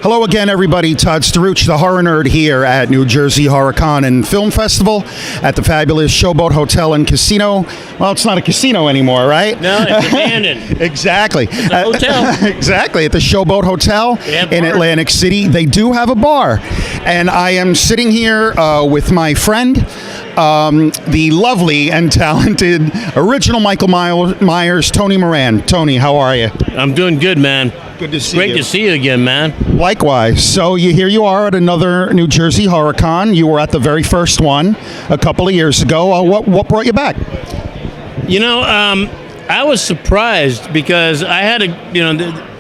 Hello again, everybody. Todd Staruch, the horror nerd, here at New Jersey HorrorCon and Film Festival at the fabulous Showboat Hotel and Casino. Well, it's not a casino anymore, right? No, it's abandoned. Exactly. It's a hotel. Exactly. At the Showboat Hotel in Atlantic City. They do have a bar. And I am sitting here with my friend, the lovely and talented original Michael Myers, Tony Moran. Tony, how are you? I'm doing good, man. Good to see you. Great to see you again, man. Likewise. So here you are at another New Jersey HorrorCon. You were at the very first one a couple of years ago. What brought you back? You know, I was surprised because I had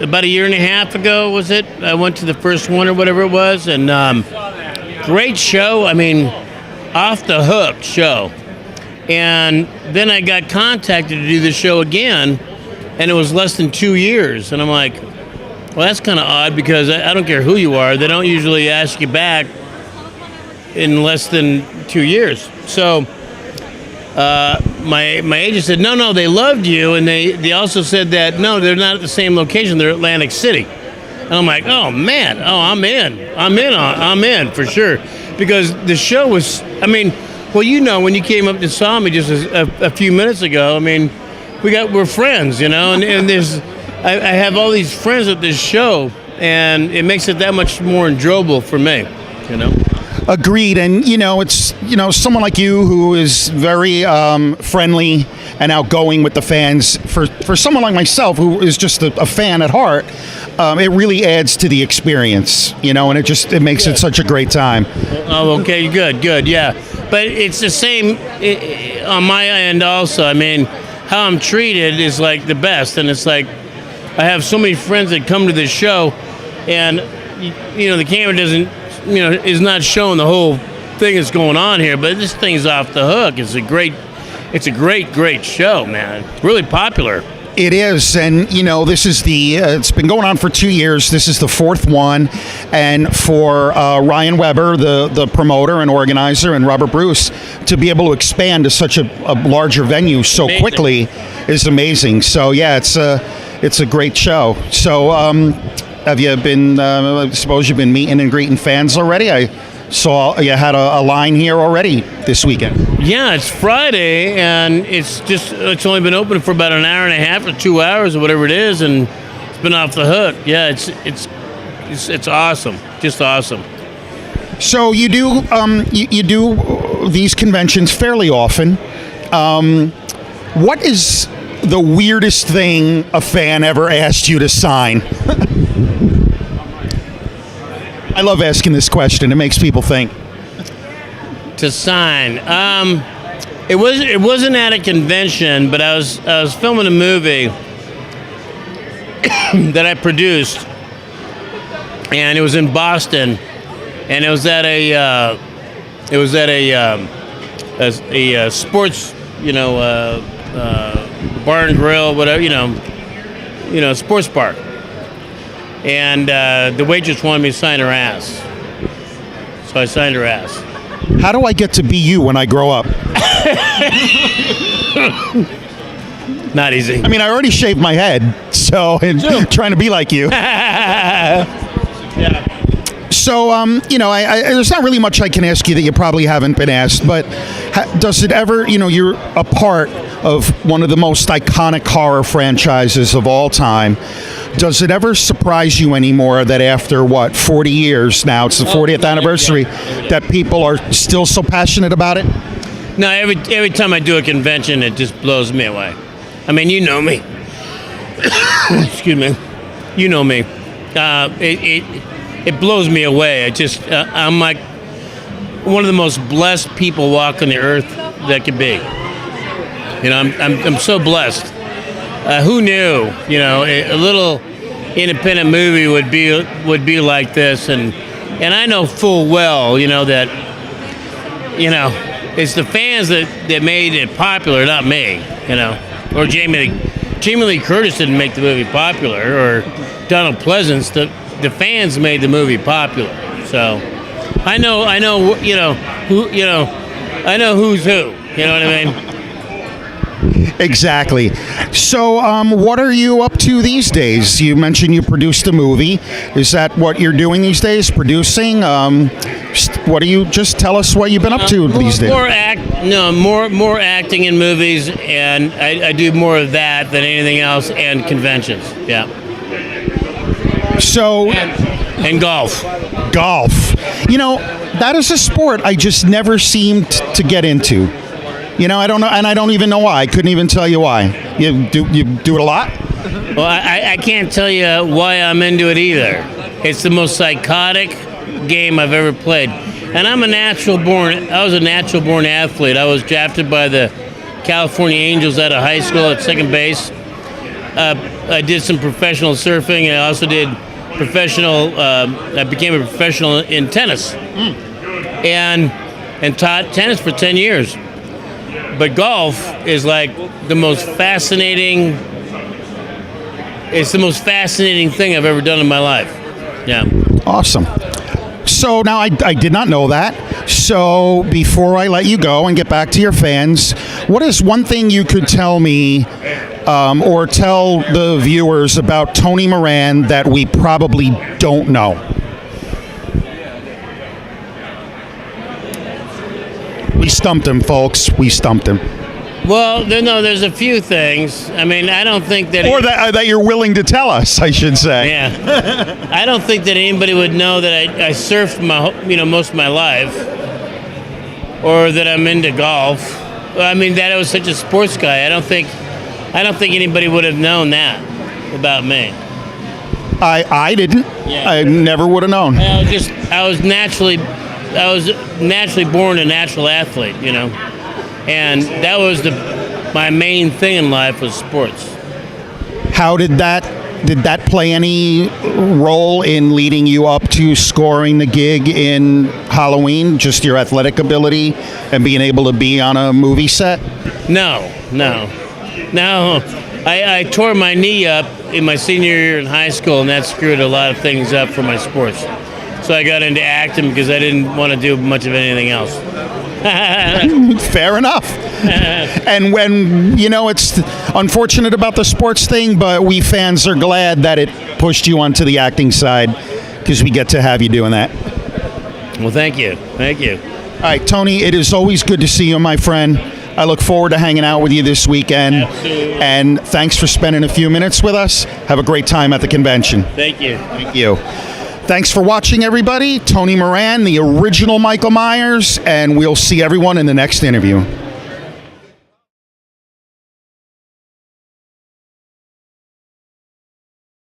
about a year and a half ago, was it? I went to the first one or whatever it was, and great show. I mean, off the hook show. And then I got contacted to do the show again, and it was less than 2 years. And I'm like, well, that's kind of odd because I don't care who you are. They don't usually ask you back in less than 2 years. So my agent said, no, they loved you. And they also said that, no, they're not at the same location. They're Atlantic City. And I'm like, oh, man. Oh, I'm in for sure. Because the show was, I mean, well, you know, when you came up and saw me just a few minutes ago, I mean, we're friends, you know, and there's, I have all these friends at this show, and it makes it that much more enjoyable for me, you know. Agreed. And, you know, it's, you know, someone like you who is very friendly and outgoing with the fans. For someone like myself who is just a fan at heart, it really adds to the experience, you know, and it makes it such a great time. Oh, okay, good, yeah. But it's the same on my end also. I mean, how I'm treated is like the best, and it's like I have so many friends that come to this show, and you know the camera doesn't, you know, is not showing the whole thing that's going on here, but this thing's off the hook. It's a great show, man. Really popular. It is, and you know, this is it's been going on for 2 years. This is the fourth one, and for Ryan Weber, the promoter and organizer, and Robert Bruce, to be able to expand to such a larger venue so quickly is amazing. So yeah, it's a great show. So have you been, I suppose you've been meeting and greeting fans already? I saw you had a line here already this weekend. Yeah, it's Friday, and it's only been open for about an hour and a half or 2 hours or whatever it is, and it's been off the hook. Yeah, it's awesome, just awesome. So you do you do these conventions fairly often. What is the weirdest thing a fan ever asked you to sign? I love asking this question. It makes people think. To sign, it wasn't at a convention, but I was filming a movie that I produced, and it was in Boston, and it was at a sports, you know, bar and grill, whatever, you know, sports bar. And the waitress wanted me to sign her ass. So I signed her ass. How do I get to be you when I grow up? Not easy. I mean, I already shaved my head, so trying to be like you. Yeah. So, you know, there's not really much I can ask you that you probably haven't been asked, but does it ever, you know, you're a part of one of the most iconic horror franchises of all time. Does it ever surprise you anymore that after, 40 years now, it's the 40th anniversary, that people are still so passionate about it? No, every time I do a convention, it just blows me away. I mean, you know me. Excuse me. You know me. It blows me away. I'm like one of the most blessed people walking the earth that could be. You know, I'm so blessed. Who knew? You know, a little independent movie would be like this, and I know full well, you know, that, you know, it's the fans that made it popular, not me. You know, or Jamie Lee Curtis didn't make the movie popular, or Donald Pleasance. The fans made the movie popular. So I know, you know, I know who's who. You know what I mean? Exactly. So, what are you up to these days? You mentioned you produced a movie. Is that what you're doing these days? Producing? What do you just tell us what you've been up to these days? More acting in movies, and I do more of that than anything else, and conventions. Yeah. So, and golf. Golf. You know, that is a sport I just never seemed to get into. You know, I don't know, and I don't even know why. I couldn't even tell you why. You do it a lot? Well, I can't tell you why I'm into it either. It's the most psychotic game I've ever played. And I was a natural born athlete. I was drafted by the California Angels out of high school at second base. I did some professional surfing, and I also did I became a professional in tennis. And taught tennis for 10 years. But golf is like the most fascinating. It's the most fascinating thing I've ever done in my life. Yeah. Awesome. So now I did not know that. So before I let you go and get back to your fans, what is one thing you could tell me or tell the viewers about Tony Moran that we probably don't know? We stumped him, folks. We stumped him. Well, there's a few things. I mean, I don't think that... Or that you're willing to tell us, I should say. Yeah. I don't think that anybody would know that I surfed most of my life, or that I'm into golf. I mean, that I was such a sports guy. I don't think anybody would have known that about me. I didn't. Yeah. I never would have known. I was naturally born a natural athlete, you know. And that was my main thing in life was sports. How did that play any role in leading you up to scoring the gig in Halloween? Just your athletic ability and being able to be on a movie set? No. I tore my knee up in my senior year in high school, and that screwed a lot of things up for my sports. So I got into acting because I didn't want to do much of anything else. Fair enough. And when, it's unfortunate about the sports thing, but we fans are glad that it pushed you onto the acting side because we get to have you doing that. Well, thank you. All right, Tony, it is always good to see you, my friend. I look forward to hanging out with you this weekend. Absolutely. And thanks for spending a few minutes with us. Have a great time at the convention. Thank you. Thank you. Thanks for watching, everybody. Tony Moran, the original Michael Myers, and we'll see everyone in the next interview.